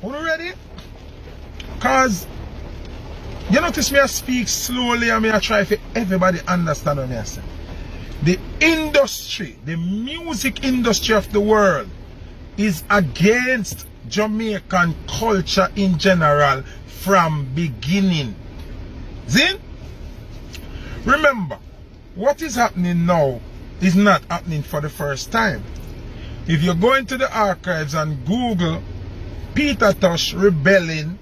You ready? Cause you notice me I speak slowly and me I try for everybody understand what me I say. The industry, the music industry of the world is against Jamaican culture in general from beginning. See? Remember, what is happening now is not happening for the first time. If you go into the archives and Google Peter Tosh rebelling,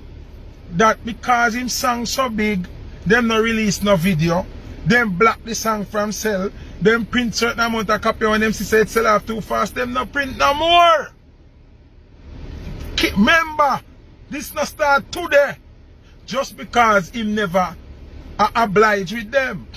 that because him song so big, them no release no video, them block the song from sell, them print certain amount of copy when them say it sell off too fast, them no print no more. Remember, this no start today. Just because him never oblige with them.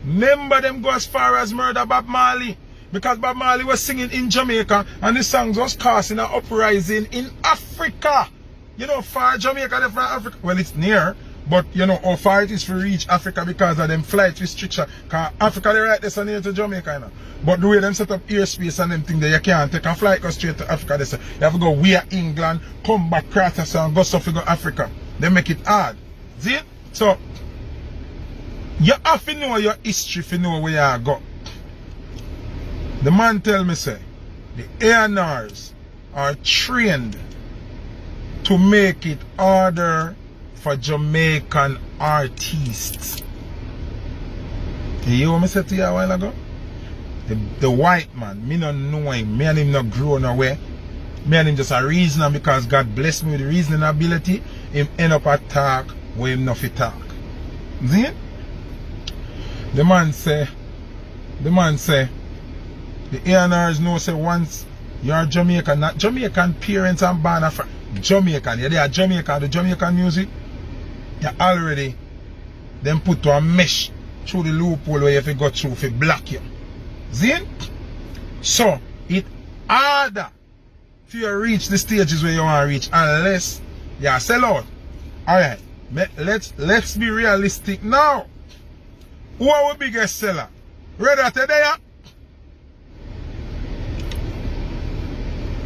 Remember them go as far as murder Bob Marley. Because Bob Marley was singing in Jamaica and the songs was causing an uprising in Africa. You know, far Jamaica from Africa. Well, it's near, but you know how far it is to reach Africa because of them flight restriction. Because Africa, they right there near to Jamaica, you know. But the way them set up airspace and them thing that you can't take a flight go straight to Africa. They say you have to go via England, come back across and go so to go Africa. They make it hard. See? So, you have to know your history to know where you go. The man tell me say, the A&Rs are trained to make it harder for Jamaican artists. You hear what I said to you a while ago? The white man, me not know him, me and him not grow nowhere. Me and him just a reasoner because God bless me with the reasoning ability. Him end up a talk where him not fit talk. See? The man say, the A&Rs know say once you're Jamaican, not Jamaican parents and born from Jamaican, yeah, they are Jamaican, the Jamaican music, you already them put to a mesh through the loophole where you have to go through to block you. See? So, it harder for you to reach the stages where you want to reach unless you sell out. Alright, let's be realistic now. Who are our biggest seller? Red Rat there?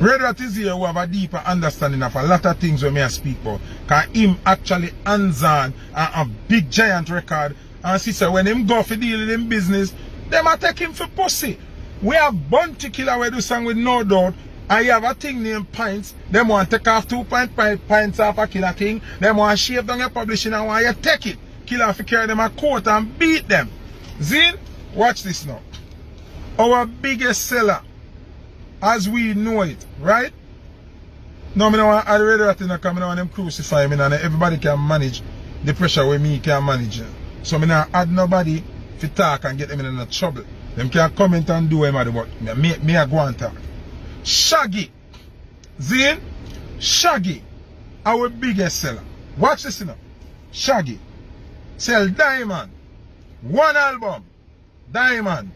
Red Rat is here who have a deeper understanding of a lot of things when I speak about. Because him actually hands-on a big giant record. And see, so when him go for deal with him business, them a take him for pussy. We have Bounty Killer where do song with No Doubt. And you have a thing named Pints. Them want to take off 2.5 pints off a Killer thing. Them want to shave down your publishing and want you to take it. Killer to carry them a court and beat them. Zin, watch this now. Our biggest seller, as we know it, right? No, I don't want to add Red Rat in the camera and them crucify me and everybody can manage the pressure where me can manage. So I don't add nobody to talk and get them in trouble. Them can comment and do anything but me I go and talk. Shaggy. Zin, Shaggy, our biggest seller. Watch this now. Shaggy. Sell Diamond. One album. Diamond.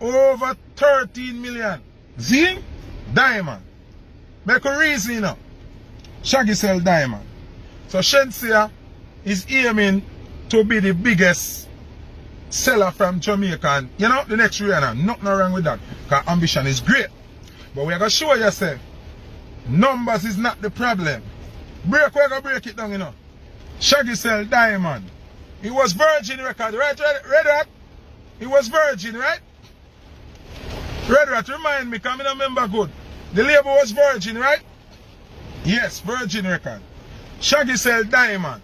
Over 13 million. Zing? Diamond. Make a reason, you know. Shaggy sell Diamond. So Shensia is aiming to be the biggest seller from Jamaica. You know, the next Rihanna. Nothing wrong with that. Because ambition is great. But we are going to show yourself. Numbers is not the problem. We're going to break it down, you know. Shaggy sell Diamond. It was Virgin record, right? Red Rat? It was Virgin, right? Red Rat, remind me, because I don't remember good. The label was Virgin, right? Yes, Virgin record. Shaggy sell Diamond.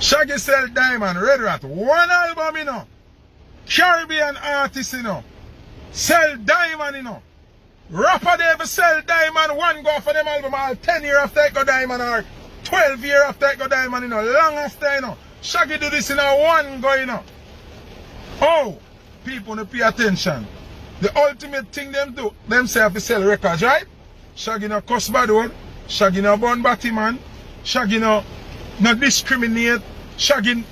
Shaggy sell Diamond, Red Rat. One album, you know. Caribbean artist, you know. Sell Diamond, you know. Rapper they ever sell Diamond, one go for them album, all 10 years after it go Diamond, or 12 years after it go Diamond, you know. Long after, you know. Shaggy do this in a one go, you know. Oh, people don't pay attention. The ultimate thing them do, themselves is sell records, right? Shaggy no cuss bad word. Shaggy no burn batty man. Shaggy no discriminate. Shaggy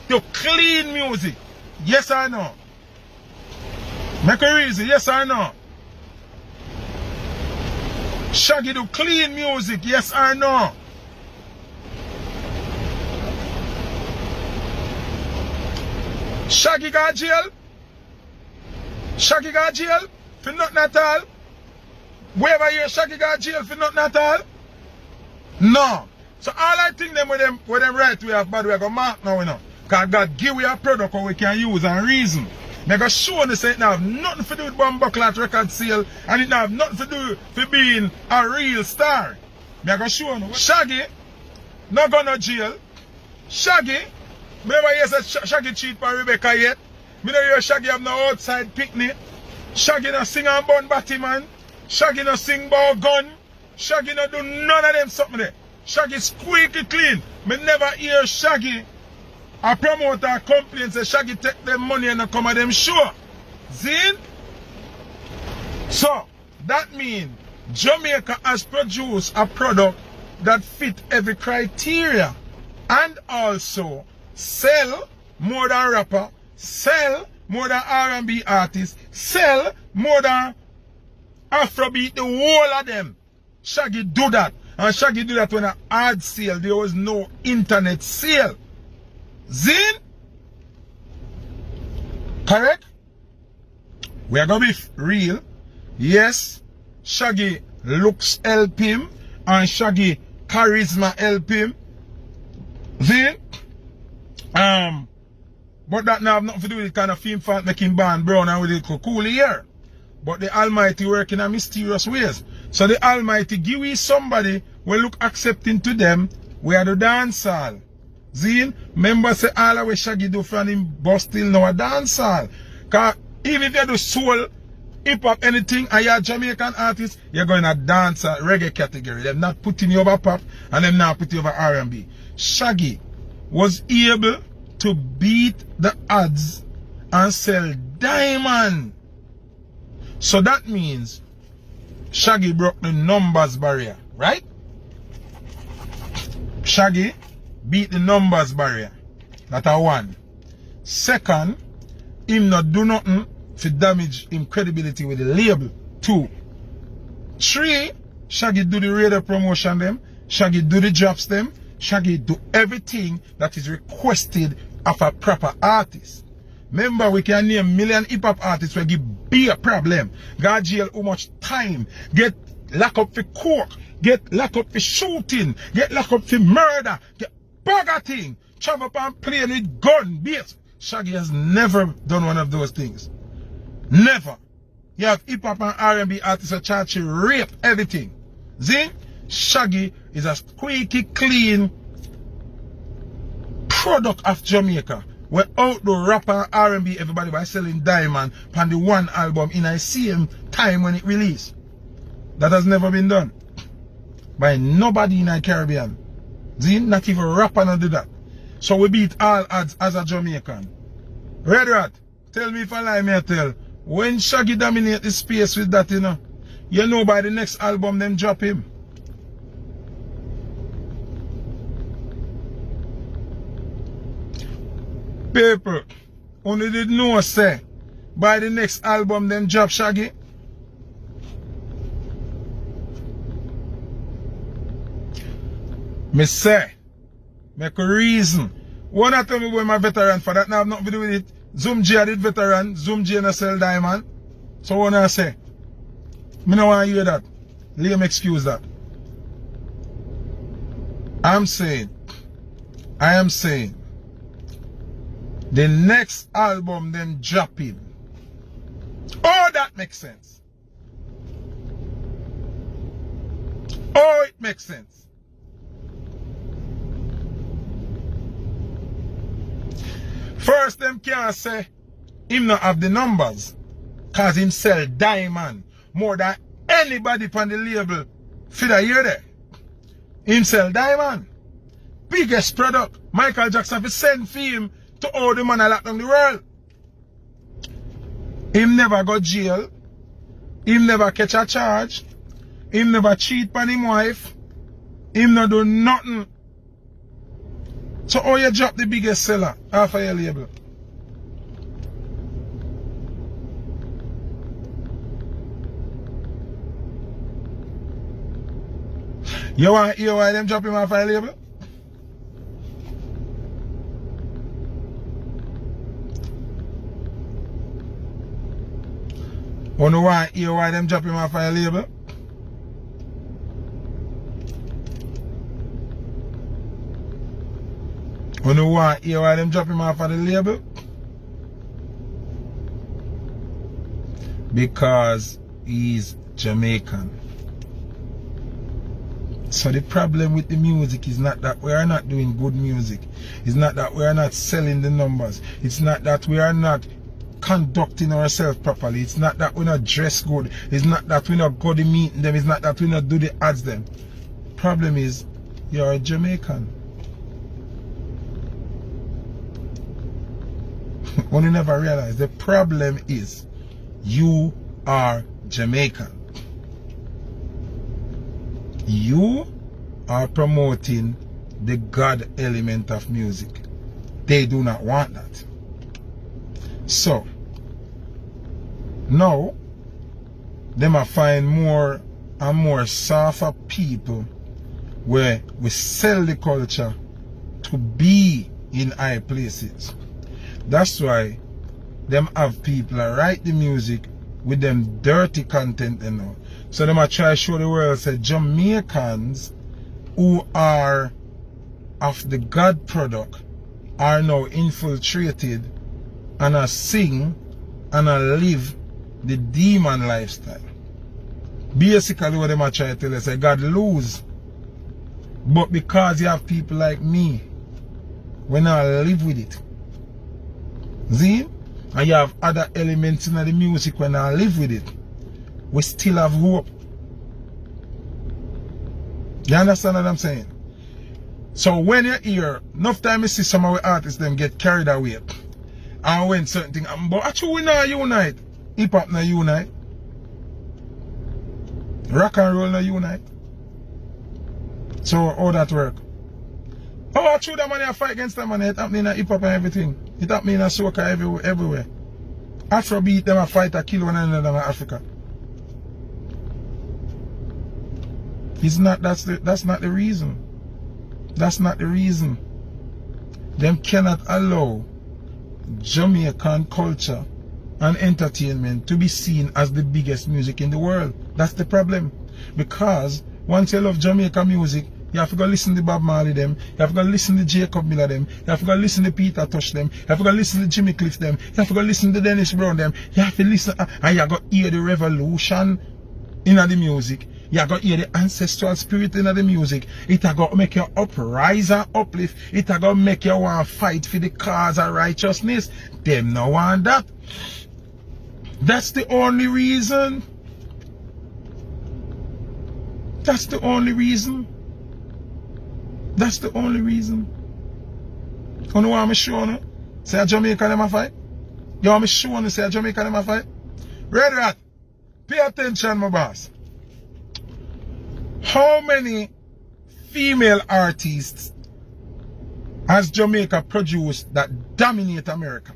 do clean music. Yes or no? Make a reason, yes or no? Shaggy do clean music, yes or no? Shaggy got jail? Shaggy got jail? For nothing at all? Wherever you Shaggy got jail for nothing at all? No. So all I think them with them right we have bad we are going to mark now, you know. Because God give we a product that we can use and reason. I go show you say it now have nothing to do with Bumbleclot record sale and it have nothing to do with being a real star. I go show you. Shaggy, not go to jail. Shaggy, remember you said Shaggy cheat for Rebecca yet? Me know you Shaggy have no outside picnic. Shaggy no sing and bun Batman. Shaggy no sing about gun. Shaggy no do none of them something there. Shaggy squeaky clean. Me never hear Shaggy a promoter complain say Shaggy take them money and come at them show. See? So that means Jamaica has produced a product that fit every criteria and also sell more than rapper, sell more than R&B artists, sell more than Afrobeat, the whole of them. Shaggy do that. And Shaggy do that when an ad sale, there was no internet sale. Zin? Correct? We are going to be real. Yes, Shaggy looks help him and Shaggy charisma help him. Zin? But that now have nothing to do with the kind of film fault making Ban Brown and with the cool here. But the Almighty work in a mysterious ways. So the Almighty give we somebody will look accepting to them. We are the dancehall. Zine, members say all of what Shaggy do from him but still now a dancehall. Cause even if you do soul, hip hop, anything, and you're a Jamaican artist, you're going to dance a reggae category. They're not putting you over pop and they're not putting you over R&B. Shaggy was able to beat the odds and sell diamond. So that means Shaggy broke the numbers barrier, right? Shaggy beat the numbers barrier. That's a one. Second, him not do nothing to damage him credibility with the label. 2. 3, Shaggy do the radio promotion them. Shaggy do the drops them. Shaggy do everything that is requested of a proper artist. Remember, we can name million hip-hop artists who give be a problem. Got jail how much time. Get locked up for coke. Get locked up for shooting. Get locked up for murder. Get bugger thing. Travel up and plane with gun. Base. Shaggy has never done one of those things. Never. You have hip-hop and R&B artists who charge you rape everything. See? Shaggy is a squeaky clean product of Jamaica. Where outdoor rapper R&B everybody by selling diamond on the one album in the same time when it released. That has never been done by nobody in the Caribbean. See? Not even rapper not do that. So we beat all odds as a Jamaican. Red Rat, tell me if I lie, me I tell. When Shaggy dominate the space with that, you know by the next album them drop him. People, only did know say by the next album them drop Shaggy. Me say, make a reason. One of tell me boy my veteran for that now have nothing to do with it. Zoom J did veteran, Zoom J no sell diamond. So what I say? Me no want to hear that. Liam excuse that. I am saying, the next album them dropping. Oh, that makes sense. Oh, it makes sense. First, them can't say him not have the numbers. Cause him sell diamond more than anybody on the label for the year there. Him sell diamond. Biggest product. Michael Jackson fi send for him to all the man locked down the world. Him never go jail. Him never catch a charge. Him never cheat on him wife. Him not do nothing. So how you drop the biggest seller off of your label? You want to hear why them drop him off of your label? You know why hear why them drop him off of your label? You know why hear why them drop him off of the label? Because he's Jamaican. So the problem with the music is not that we are not doing good music. It's not that we are not selling the numbers. It's not that we are not conducting ourselves properly. It's not that we not dress good. It's not that we not go to meeting them. It's not that we not do the ads them. Problem is, you're a Jamaican. One you never realize. The problem is, you are Jamaican. You are promoting the God element of music. They do not want that. So, now, them are find more and more softer people where we sell the culture to be in high places. That's why them have people that write the music with them dirty content, you know. So them are try to show the world say Jamaicans who are of the God product are now infiltrated and are sing and are live the demon lifestyle. Basically what them are trying to tell us is God lose. But because you have people like me, we not live with it. See? And you have other elements in the music when I live with it. We still have hope. You understand what I'm saying? So when you hear, enough time you see some of the artists them get carried away. And when certain things happen, but actually we not unite. Hip hop not unite. Rock and roll not unite. So how that work? Oh, actually that money fight against that money. It happening in hip hop and everything. It happening in soca everywhere. Afrobeat them a fight a kill one another in Africa. It's not that's not the reason. That's not the reason. Them cannot allow Jamaican culture and entertainment to be seen as the biggest music in the world. That's the problem. Because once you love Jamaican music, you have to go listen to Bob Marley them, you have to go listen to Jacob Miller them, you have to go listen to Peter Tosh them, you have to go listen to Jimmy Cliff them, you have to go listen to Dennis Brown them, you have to listen and you have to hear the revolution in the music. You have to hear the ancestral spirit in the music. It has got to make you uprise and uplift. It has got to make you want to fight for the cause of righteousness. Them no want that. That's the only reason. That's the only reason. That's the only reason. You know what I'm showing you? Say a Jamaican them a fight? You want me showing you say a Jamaican them a fight? Red Rat, pay attention my boss. How many female artists has Jamaica produced that dominate America?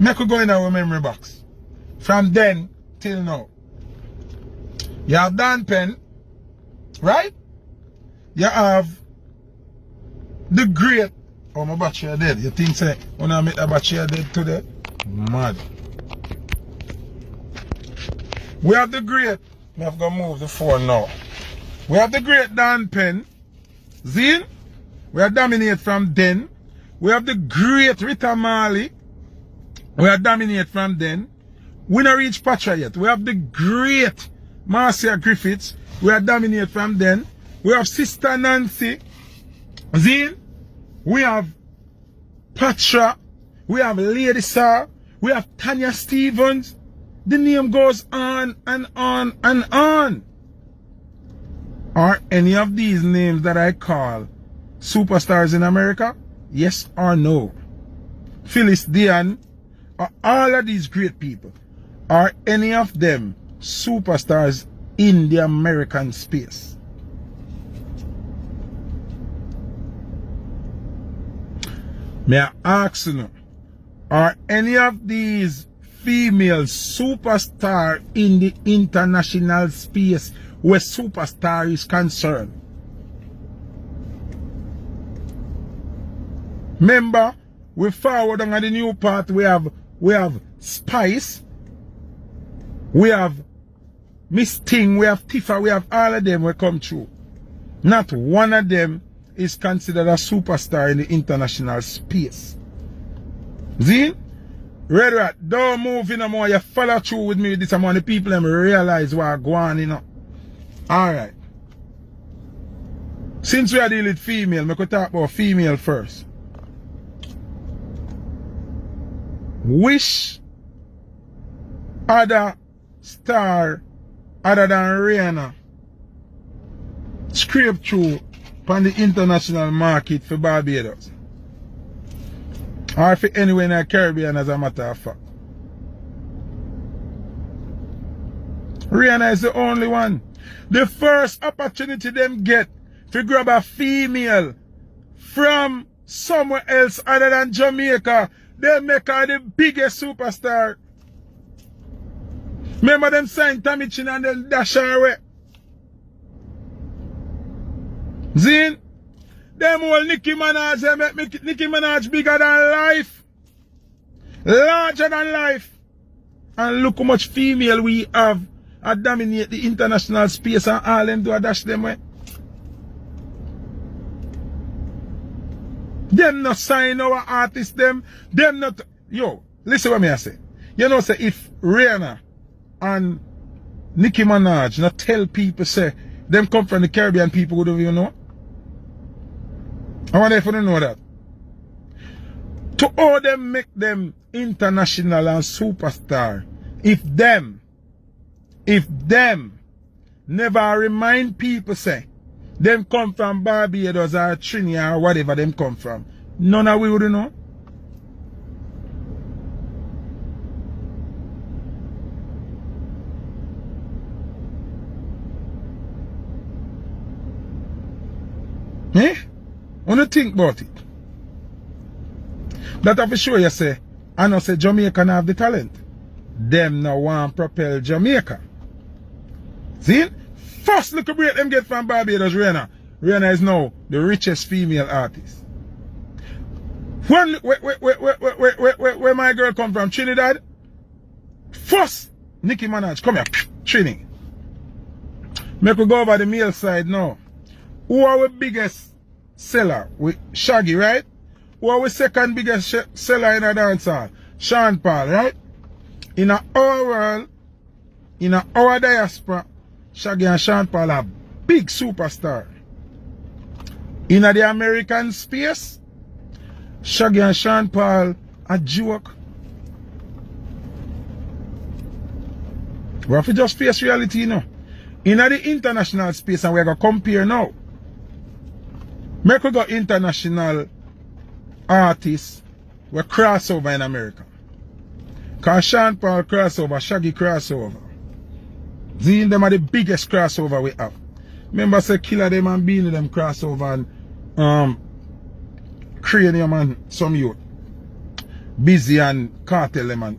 Make we go in our memory box. From then till now. You have Dan Penn, right? You have the great. Oh, my battery are dead. You think say when I make the battery are dead today? Mad. We have the great. We have to move the phone now. We have the great Dan Penn. Zine. We are dominate from then. We have the great Rita Marley. We are dominate from then. We not reach Patra yet. We have the great Marcia Griffiths. We are dominate from then. We have Sister Nancy. Zine. We have Patra. We have Lady Sarah. We have Tanya Stevens. The name goes on and on and on. Are any of these names that I call superstars in America? Yes or no? Phyllis Dion, are all of these great people, are any of them superstars in the American space? May I ask you, are any of these female superstar in the international space where superstar is concerned? Remember, we forward on the new part. We have Spice, we have Miss Ting, we have Tifa, we have all of them will come through. Not one of them is considered a superstar in the international space. See? Red Rat, don't move in no more. You follow through with me with this amount of people and realize what going on, you know. Alright. Since we are dealing with female, we could talk about female first. Which other star other than Rihanna scrape through on the international market for Barbados? Or for anywhere in the Caribbean, as a matter of fact. Rihanna is the only one. The first opportunity them get to grab a female from somewhere else other than Jamaica, they make her the biggest superstar. Remember them signed Tommy Chin and then dash her away. Zin? Them old Nicki Minaj, they make Nicki Minaj bigger than life. Larger than life. And look how much female we have that dominate the international space and all them do a dash them way. Them not sign our artists, them not, yo, listen what me I say. You know say if Rihanna and Nicki Minaj not tell people say them come from the Caribbean, people would have even know. I wonder if you don't know that. To all them make them international and superstar, if them never remind people say them come from Barbados or Trinidad or whatever them come from, none of we would know. Eh? When you think about it, that have to show you say, I know say Jamaican have the talent. Them now want propel Jamaica. See? First look at break them get from Barbados, Rihanna. Rihanna is now the richest female artist. Where my girl come from? Trinidad? First, Nicki Minaj, come here, Trini. Make we go over the male side now. Who are the biggest seller? With Shaggy, right? Who are the second biggest seller in a dancehall? Sean Paul, right? In our world, in our diaspora, Shaggy and Sean Paul are big superstar. In the American space, Shaggy and Sean Paul a joke. We have to just face reality, you know. In the international space, and we're going to compare now. Make we go international artists we crossover in America. Because Sean Paul crossover, Shaggy crossover. These them are the biggest crossover we have. Remember say Killer them and Beanie them crossover and Cranium and some youth. Busy and Cartel them and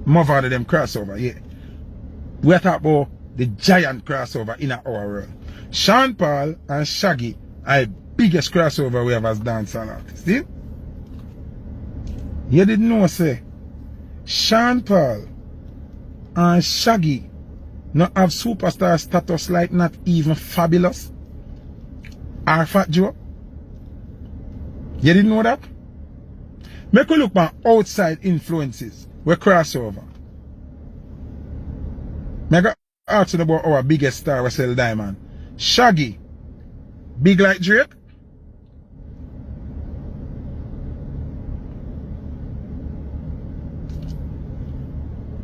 Mother them crossover, yeah. We are talking about the giant crossover in our world. Sean Paul and Shaggy are the biggest crossover we have as dancehall artists. See? You didn't know say Sean Paul and Shaggy not have superstar status like not even Fabulous or Fat Joe? You didn't know that? Make we look at outside influences we crossover. Make I ask you about our biggest star we sell diamond. Shaggy, big like Drake?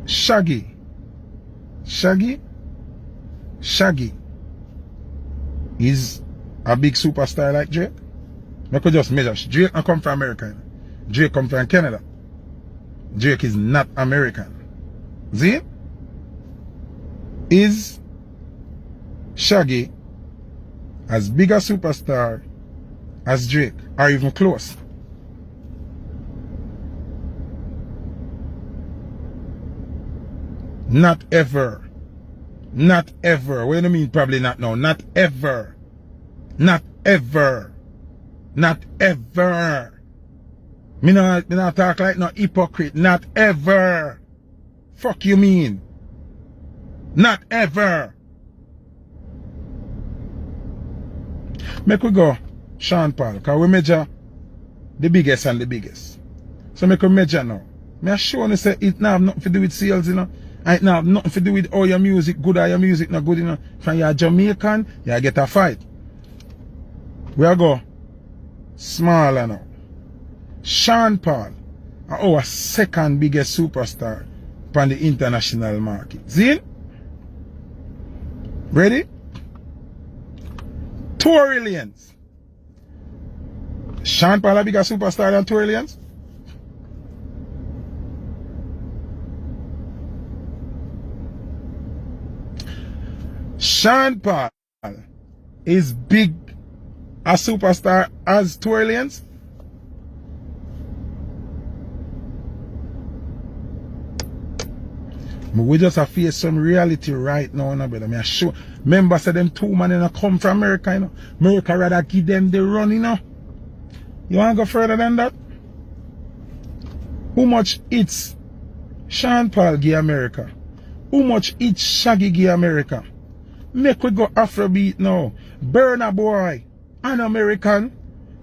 Shaggy is a big superstar like Drake? I could just measure. Drake don't come from America. Drake come from Canada. Drake is not American. See? Is Shaggy as big a superstar as Drake, or even close? Not ever. Not ever. What do you mean probably not now? Not ever. Not ever. Not ever. Me not talk like no hypocrite. Not ever. Fuck you mean? Not ever. Make we go Sean Paul. Because we measure the biggest and the biggest. So we can measure now. I sure you say it now have nothing to do with sales, you know. And it now have nothing to do with all your music good or your music not good, you know. From you're Jamaican, you get a fight. We are go smaller now. Sean Paul, our second biggest superstar on the international market. See? Ready? Tory Lanez. Sean Paul a bigger superstar than Tory Lanez? Sean Paul is big a superstar as Tory Lanez? We just have to face some reality right now, you know, brother. I sure. Remember, say them two men you come from America, you know. America rather give them the run, you know. You want to go further than that? How much it's Sean Paul give America? How much it's Shaggy give America? Make we go Afrobeat now. Burna Boy, an American.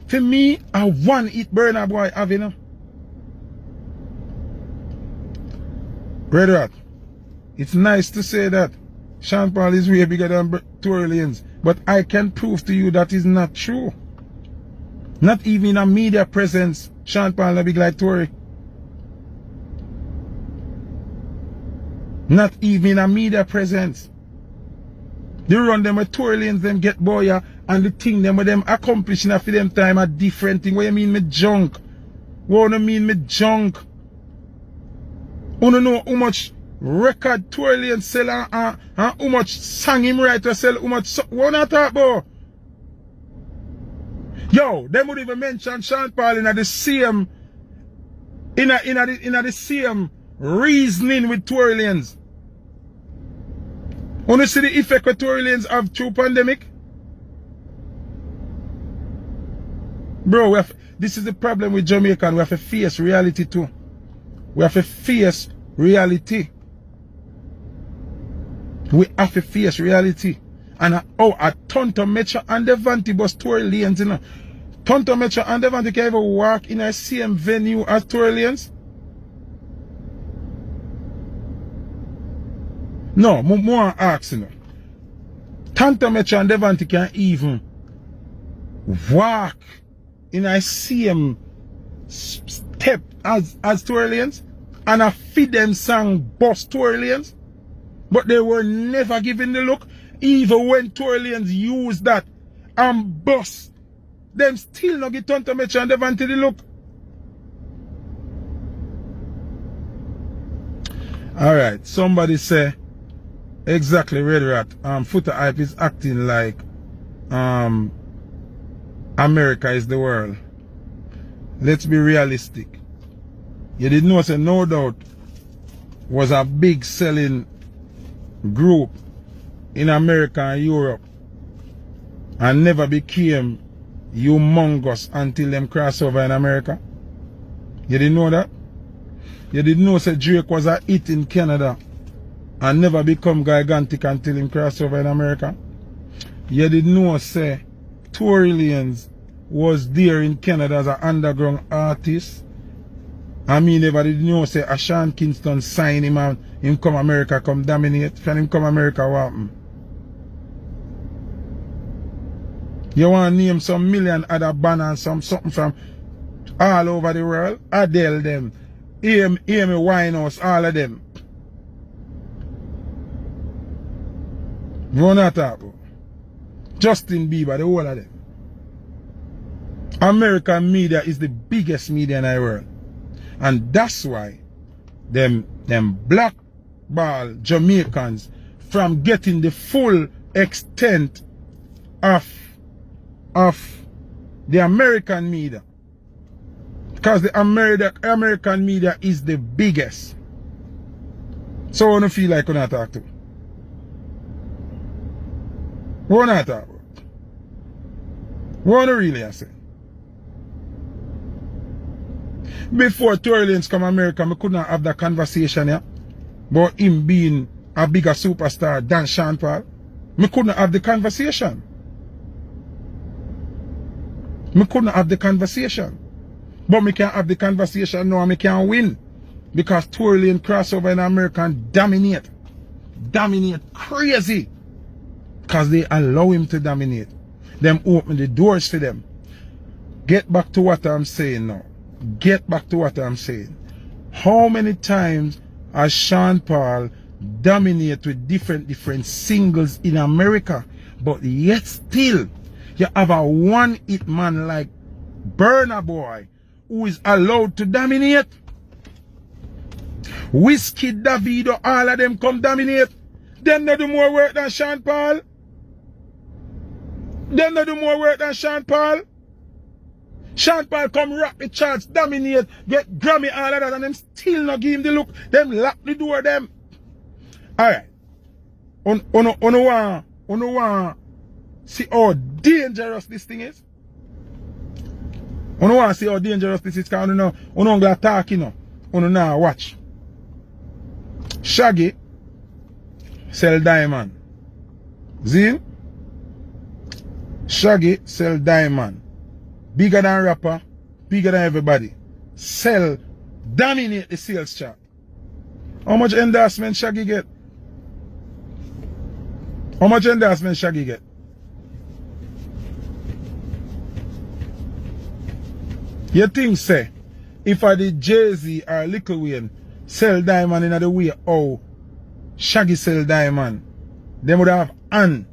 For me, I want it Burna Boy have, you know. Red Rat. It's nice to say that Sean Paul is way bigger than Tory Lanez, but I can prove to you that is not true. Not even in a media presence, Sean Paul is big like Tory. Not even in a media presence. They run them with Tory Lanez, them get boya, and the thing them with them accomplishing for them time a different thing. What you mean me junk? What do you mean me junk? You don't know how much record Tory Lanez sell and how much song him write to sell, how much what not talk about? Yo, them would even mention Sean Paul in the same in the same reasoning with Tory Lanez. Want to see the effect that Tory Lanez have through pandemic? Bro, this is the problem with Jamaican. We have to face reality too. We have to face reality. We have to face reality. And a Tonto Metro and Devante bus Tory Lanez, you know. Tonto Metro and Devante can ever walk in the same venue as Tory Lanez? No, more asking. You know. Tonto Metro and Devante can even walk in the same step as Tory Lanez and a feed them song bus Tory Lanez. But they were never given the look. Even when Tory Lanez used that and bus, them still not get Tonto Metro and Devante the look. Alright, somebody say exactly Red Rat. Foota hype is acting like America is the world. Let's be realistic. You didn't know, say No Doubt was a big selling group in America and Europe and never became humongous until them cross over in America. You didn't know that? You didn't know say Drake was a hit in Canada and never become gigantic until him cross over in America? You didn't know say Tory Lanez was there in Canada as an underground artist? I mean, never did know say Ashan Kingston sign him and him come America, come dominate. When him come America, what happen? You want to name some million other banners, something from all over the world? Adele them, Amy Winehouse, all of them. You want to talk about? Justin Bieber, the whole of them. American media is the biggest media in the world. And that's why them blackball Jamaicans from getting the full extent of the American media. Because the American media is the biggest. So I don't feel like I talk to. What I talk about? What I really say? Before Tory Lanez come America, I couldn't have that conversation here about him being a bigger superstar than Sean Paul. I couldn't have the conversation. Me couldn't have the conversation. But me can have the conversation now and me can win. Because Tory Lane crossover in America and dominate. Dominate crazy. Because they allow him to dominate. Them open the doors for them. Get back to what I'm saying now. Get back to what I'm saying. How many times has Sean Paul dominate with different singles in America? But yet still, you have a one-hit man like Burna Boy who is allowed to dominate. Whiskey, Davido, all of them come dominate. Them not do more work than Sean Paul. Them not do more work than Sean Paul. Sean Paul come rock the charts, dominate, get Grammy, all of that, and them still not give him the look. Them lock the door, them. Alright. Uno want see how dangerous this thing is? Uno want see how dangerous this is, because uno gonna talk, you know. Uno now watch. Shaggy sell diamond. See? Shaggy sell diamond. Bigger than rapper, bigger than everybody. Sell, dominate the sales chart. How much endorsement Shaggy get? How much endorsement Shaggy get? You think say, if I did Jay-Z or Lil Wayne sell diamond in the way how Shaggy sell diamond, they would have an.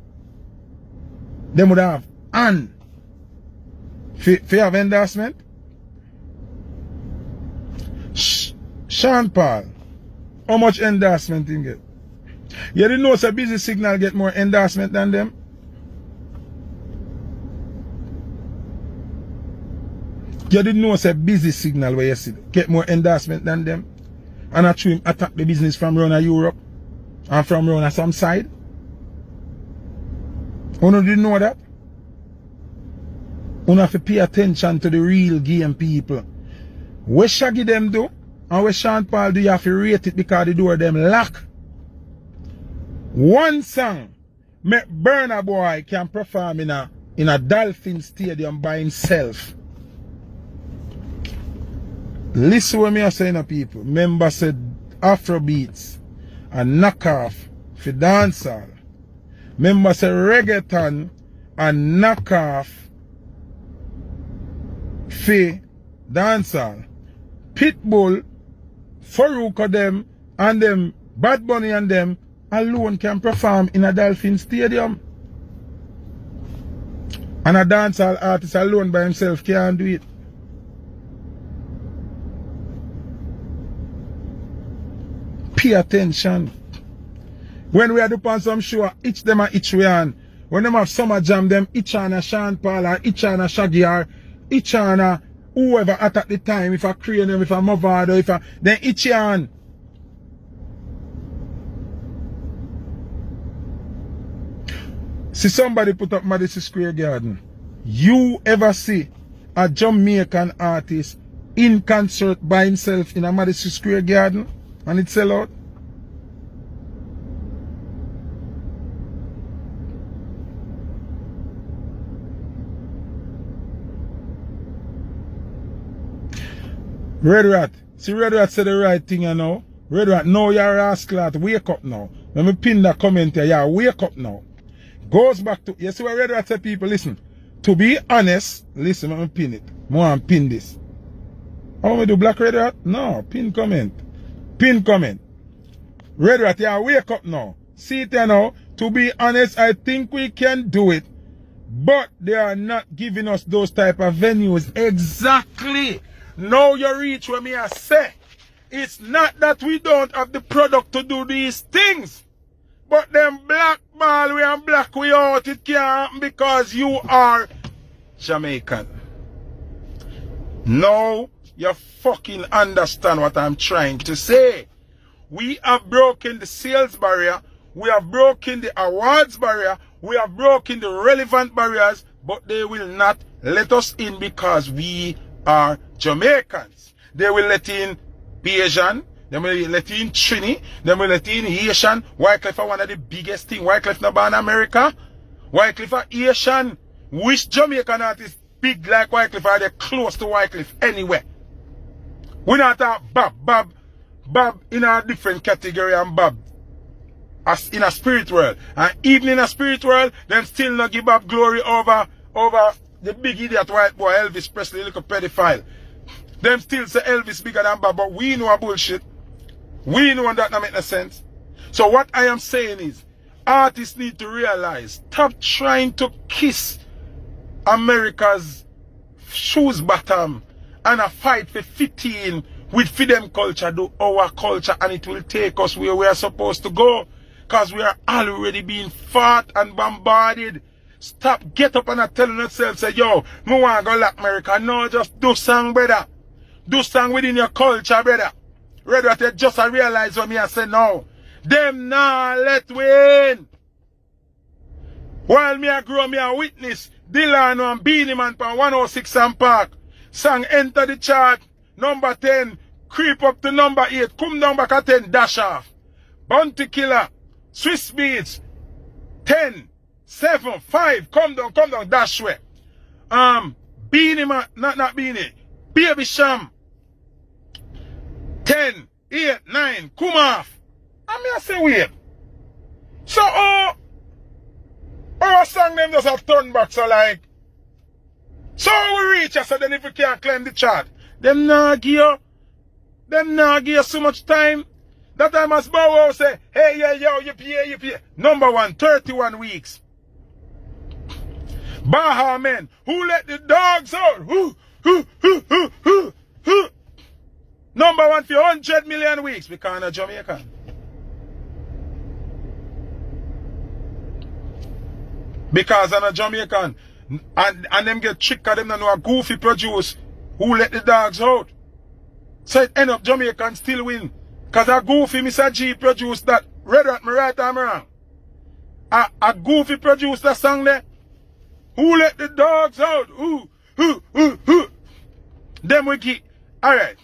They would have an. If you have endorsement? Sean Paul, how much endorsement you get? You didn't know a busy signal get more endorsement than them? You didn't know a busy signal where you see get more endorsement than them? And I him attack the business from around Europe and from around some side? You didn't know that? You have to pay attention to the real game people. What Shaggy them do and what Sean Paul do, you have to rate it because the door them lock. One song make Burna Boy can perform in a Dolphin Stadium by himself. Listen what me are saying, people. Remember said Afrobeats a knockoff for dancehall. Remember said reggaeton a knockoff for dancehall. Pitbull, Faruqa them and them Bad Bunny and them alone can perform in a Dolphin Stadium. And a dancehall artist alone by himself can't do it. Pay attention. When we are doing some show, each them are each way on. When them have summer jam, them each on a Sean Paul or each on a Shaggy or each on a whoever at the time, if I create them, if I Movado, if I then each on. See somebody put up Madison Square Garden. You ever see a Jamaican artist in concert by himself in a Madison Square Garden and it sell out? Red Rat. See Red Rat said the right thing, you know. Red Rat, no, you're a rascal. Wake up now. Let me pin that comment here. Yeah, wake up now. Goes back to, you see what Red Rat said, people, listen. To be honest, listen, let me pin it. I want to pin this. How we do Black Red Rat? No, pin comment. Pin comment. Red Rat, yeah, wake up now. See it now. To be honest, I think we can do it. But they are not giving us those type of venues. Exactly. Now you reach where me I say. It's not that we don't have the product to do these things. But them blackball we and black we out, it can't happen because you are Jamaican. Now you fucking understand what I'm trying to say. We have broken the sales barrier. We have broken the awards barrier. We have broken the relevant barriers. But they will not let us in because we are Jamaicans. They will let in Bayesian. They will let in Trini. They will let in Haitian. Wycliffe are one of the biggest things. Wycliffe not born in America. Wycliffe are Haitian. Which Jamaican artist big like Wycliffe or they're close to Wycliffe anywhere. We not talk Bob in a different category and Bob as in a spirit world. And even in a spirit world, them still not give Bob glory over the big idiot white boy Elvis Presley, little pedophile. Them still say Elvis bigger than Bob, but we know a bullshit. We know that not make no sense. So what I am saying is, artists need to realize, stop trying to kiss America's shoes bottom and a fight for 15 with for them culture, do our culture, and it will take us where we are supposed to go. Because we are already being fought and bombarded. Stop, get up and not telling yourself, say, yo, me want to go like America. No, just do song, brother. Do song within your culture, brother. Rather than just realize what me I say now. Them nah let win. While me I grow, me a witness Delano and Beanie Man from 106 and Park. Song enter the chart. Number 10. Creep up to number 8. Come down back at 10. Dash off. Bounty Killer. Swiss Beats. 10. 7. 5. Come down. Dash way. Beanie Man. Not Beanie. Baby Sham. 10. 8. 9. Come off. And me I say wait. So our song them just have turn back, so like. So we reach us, so then if we can't climb the chart, them not give you so much time. That time as Bow Wow say, hey, yeah, yo, you pay. Number 1, 31 weeks. Baha men, who let the dogs out? Who? Number 1 for 100 million weeks, because I'm a Jamaican. Because I'm a Jamaican. And them get tricked because them don't know a goofy produce who let the dogs out. So it end up Jamaican still win. Because a goofy Mr. G produced that. Whether at me right or me wrong. A goofy produced that song there. Who let the dogs out? Who? Them we get. Alright.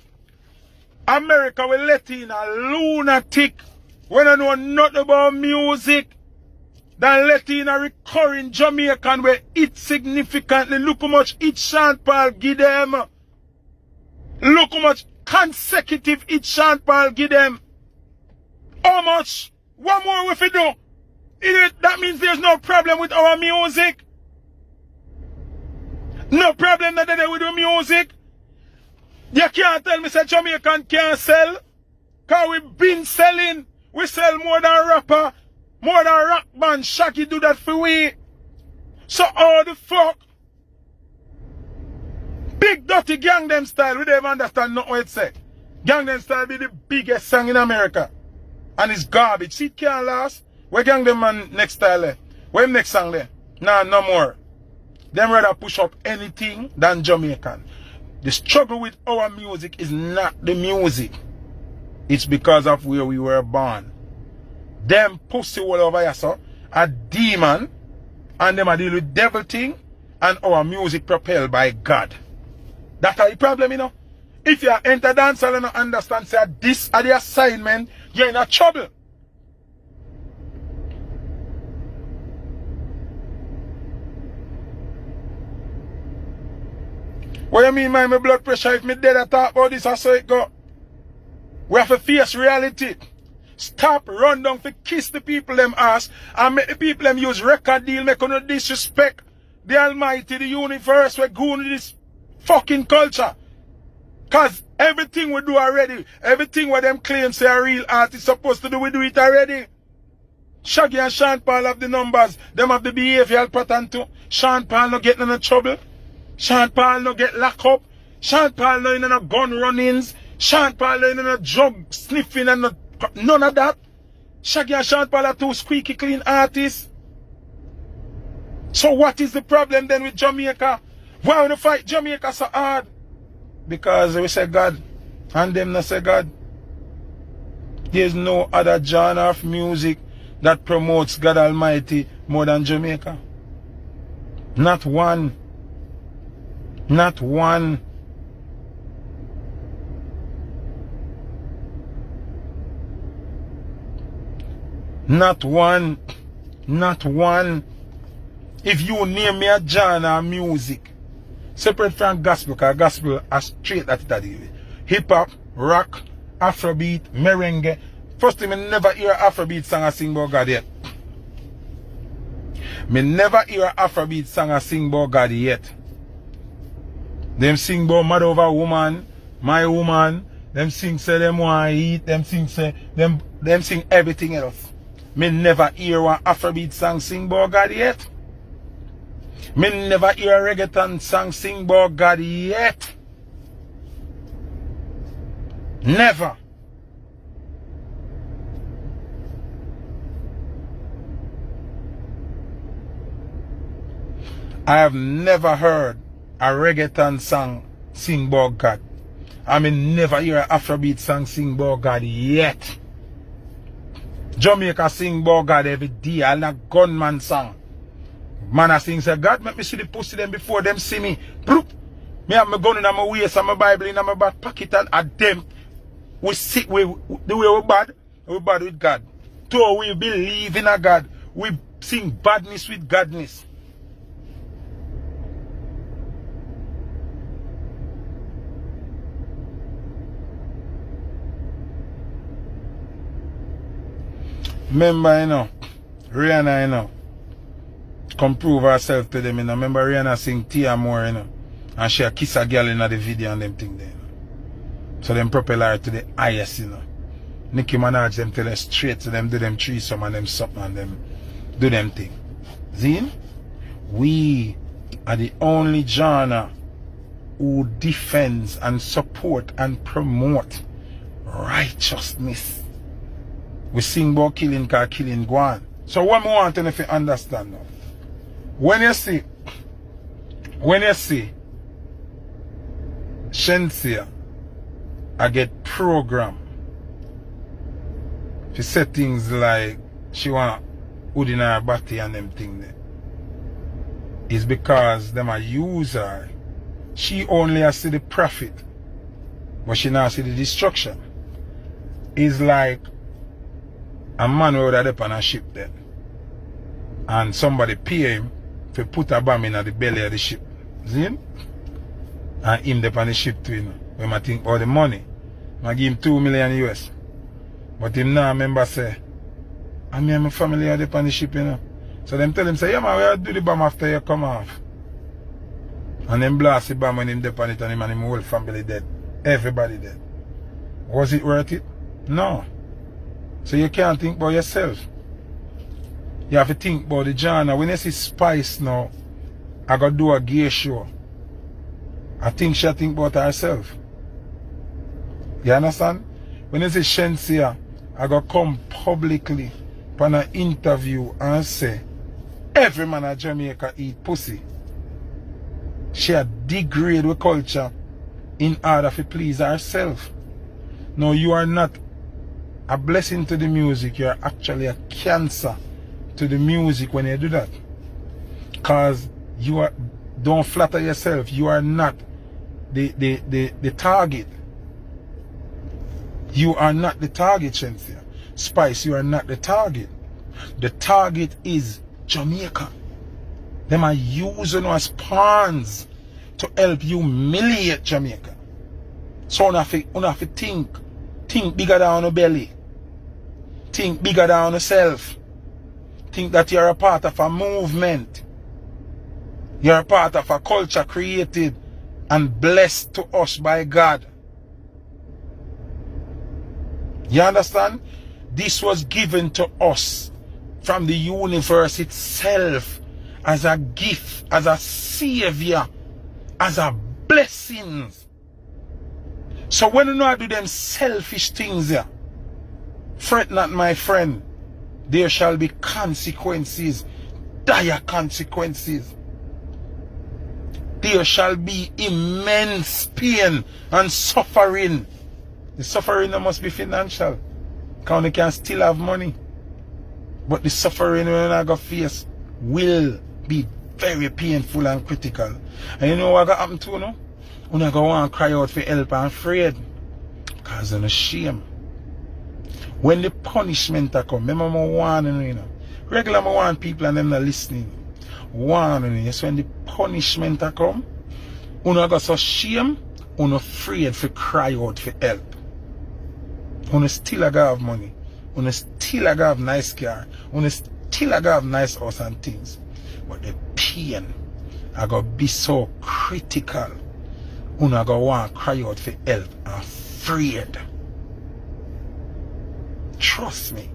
America will let in a lunatic when I know nothing about music. Than let in a recurring Jamaican where it significantly. Look how much each Sean Paul give them. Look how much consecutive each Sean Paul give them. How much? What more if we do? That means there's no problem with our music. No problem that they with the music. You can't tell me that Jamaican can't sell. Because we've been selling. We sell more than rapper. More than rock band. Shaggy do that for we. So all the fuck. Big dirty Gangnam Style. We don't even understand not what it say. Gangnam Style be the biggest song in America. And it's garbage. See it can't last. Where Gangnam Man next style there? Where him next song there? Nah, no more. Them rather push up anything than Jamaican. The struggle with our music is not the music. It's because of where we were born. Them pussy all over here, so a demon, and them a deal with devil thing, and our music propelled by God. That's the problem, you know. If you enter dance and not understand, say this are the assignment, you're in a trouble. What you mean, my blood pressure? If me dead, I talk about this, I saw it go. We have to face reality. Stop, run down to kiss the people them ass and make the people them use record deal, make no disrespect the Almighty, the universe, we're going to this fucking culture. Cause everything we do already, everything what them claim say a real artist supposed to do, we do it already. Shaggy and Sean Paul have the numbers, them have the behavioral pattern too. Sean Paul no get in no trouble. Sean Paul no get locked up. Sean Paul no in no gun run-ins. Sean Paul no in no drug sniffing and none of that. Shaggy and Sean Paul are two squeaky clean artists. So what is the problem then with Jamaica? Why we fight Jamaica so hard? Because we say God and them not say God. There's no other genre of music that promotes God Almighty more than Jamaica. Not one. Not one. Not one. Not one. If you name me a genre of music Separate from gospel, because gospel is straight that it is. Hip hop, rock, Afrobeat, merengue. First thing, I never hear Afrobeat song I sing about God yet. Me never hear Afrobeat song I sing about God yet. Them sing about mad over woman, my woman. Them sing say them want to eat. Them sing say them sing everything else. Me never hear one Afrobeat song sing about God yet. Me never hear a reggaeton song sing about God yet. Never. I have never heard a reggaeton song sing about God. I mean, never hear an Afrobeat song sing about God yet. Jamaica sing about God every day. And a gunman song. Man I sing say, God make me see the pussy them before them see me. Bloop. Me have my gun in my waist and my Bible in my back pocket and at them. We sick the way we bad with God. So we believe in a God. We sing badness with godness. Remember, you know, Rihanna, you know, come prove herself to them, you know. Remember Rihanna sing Tia Moore, you know, and she a kiss a girl in the video and them thing there, you know. So them propel her to the highest, you know. Nicki Minaj them tell her straight to them do them threesome and them something and them do them thing. See? We are the only genre who defends and support and promote righteousness. We sing about killing because killing go on. So what I want to if you understand now. When you see Shensia I get program to say things like she want hood in her body and them thing there. It's because them a use her. She only has see the profit, but she not see the destruction. It's like a man who would have on a ship then. And somebody pay him to put a bomb in the belly of the ship. See him? And him there on the ship too, you know. When I think about the money, I give him 2 million US. But him now remember say, I mean my family are there on the ship, you know. So them tell him say, yeah man, we'll do the bomb after you come off. And then blast the bomb when him there on it and him and him whole family dead. Everybody dead. Was it worth it? No. So you can't think about yourself. You have to think about the genre. When you see Spice now, I got to do a gay show. I think she think about herself. You understand? When you see Shensia, I got to come publicly for an interview and say, every man in Jamaica eat pussy. She a degrade with culture in order to please herself. No, you are not a blessing to the music. You are actually a cancer to the music when you do that. Because you are, don't flatter yourself. You are not the target. You are not the target, Shensia. Spice, you are not the target. The target is Jamaica. Them are using you as pawns to help you humiliate Jamaica. So you have to think bigger than your belly. Think bigger than yourself. Think that you're a part of a movement. You're a part of a culture created and blessed to us by God. You understand? This was given to us from the universe itself as a gift, as a savior, as a blessing. So when you know I do them selfish things here, fret not, my friend. There shall be consequences, dire consequences. There shall be immense pain and suffering. The suffering must be financial, because you can still have money. But the suffering when I go face will be very painful and critical. And you know what going to happen to you? You're going to want to cry out for help and afraid. Because you're shame. When the punishment come, remember I'm warning you, you know. Regular I warn people and them not listening. Warning you. So when the punishment come, Uno got so shame, uno afraid to cry out for help. Uno still a have money. Uno still a have nice car. Uno still a have nice house and things. But the pain I go be so critical. Uno go want to cry out for help. I'm afraid. Trust me.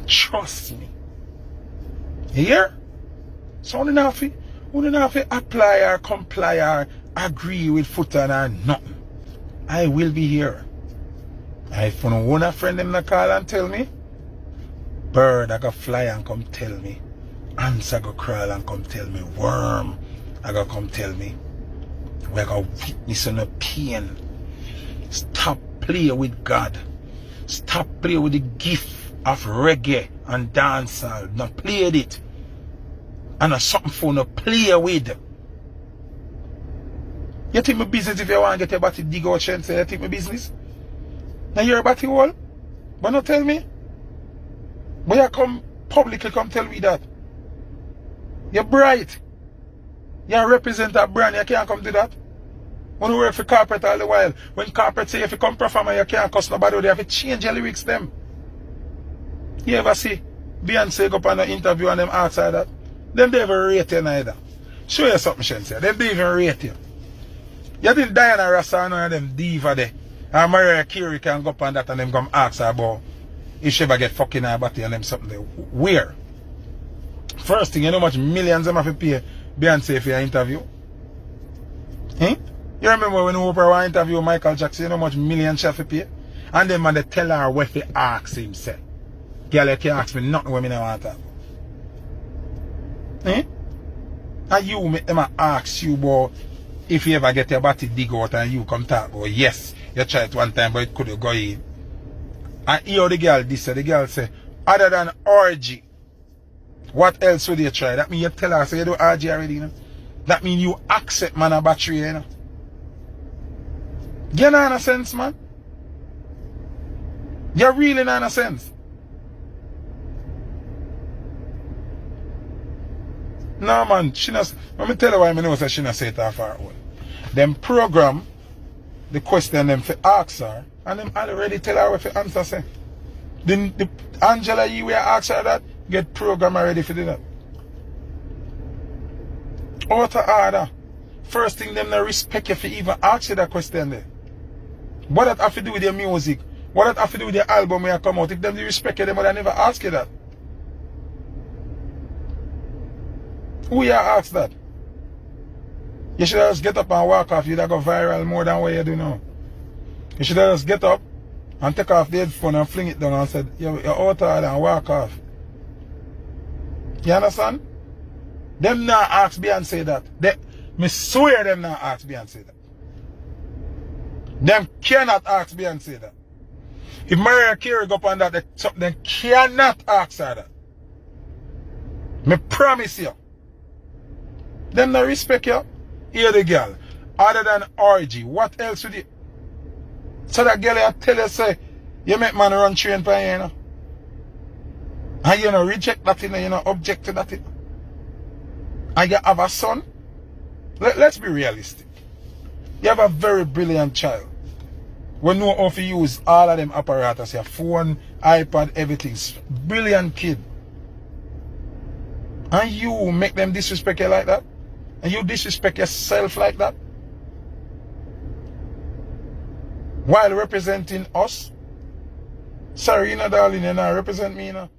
Trust me. You hear? So we don't have to apply or comply or agree with Foota or nothing. I will be here. If you want a friend them to call and tell me, bird I go fly and come tell me. Ants I go crawl and come tell me. Worm I go come tell me. We go witness on the pain. Stop playing with God. Stop playing with the gift of reggae and dancehall. Not play with it. And a something for no play with. You think my business if you want to get your body dig out and say you think my business? Now you're a body wall? But not tell me. But you come publicly come tell me that. You're bright. You represent a brand, you can't come do that. When you work for corporate all the while, when corporate say if you come perform and you can't cuss nobody, they have to change your lyrics them. You ever see Beyonce go up on an interview and them ask her that? Them they ever rate you neither. Show you something, Shensia. Them they even rate you. You think Diana Ross or none of them diva there. And Mariah Carey can go up on that and them come ask her about if she ever get fucking her body and them something there. Where? First thing, you know how much millions them have to pay Beyonce for your interview? Eh? You remember when Oprah was interview Michael Jackson, you know how much millions she have to pay? And then man they tell her what to ask him say. Girl, you can't ask me nothing when I don't want to talk. Eh? And you make them ask you about if you ever get your body dig out and you come talk about yes, you tried one time but it couldn't go in. And hear the girl this, the girl say, other than orgy, what else would you try? That means you tell her, so you do orgy already, you know? That means you accept man a battery, you know? You know in a sense, man? You really not in a sense. No man, she not, let me tell you why I know that she not say it off her own. Them program the question them for ask her and them already tell her what to answer say. The Angela you will ask her that, get program ready for that. Out of order. First thing them not respect you for even ask you that question there. What that have to do with your music? What that have to do with your album when you come out? If them they respect you, them would never ask you that. Who you ask that? You should just get up and walk off. You'd go viral more than what you do now. You should just get up and take off the headphone and fling it down and say, you're out of order and walk off. You understand? Them not ask Beyonce that. Me swear them not ask Beyonce that. Them cannot ask Beyonce that. If Mariah Carey go up on that, they cannot ask her that. Me promise you. Them not respect you. Hear the girl. Other than orgy, what else would you? So that girl you tell you say, you make man run train for you, you know. And you know reject that, you know, object to that. You know? And you have a son. Let's be realistic. You have a very brilliant child. We know how to use all of them apparatus, your phone, iPad, everything. Brilliant kid. And you make them disrespect you like that? And you disrespect yourself like that? While representing us? Sorry, you know, darling, you know, represent me, you know.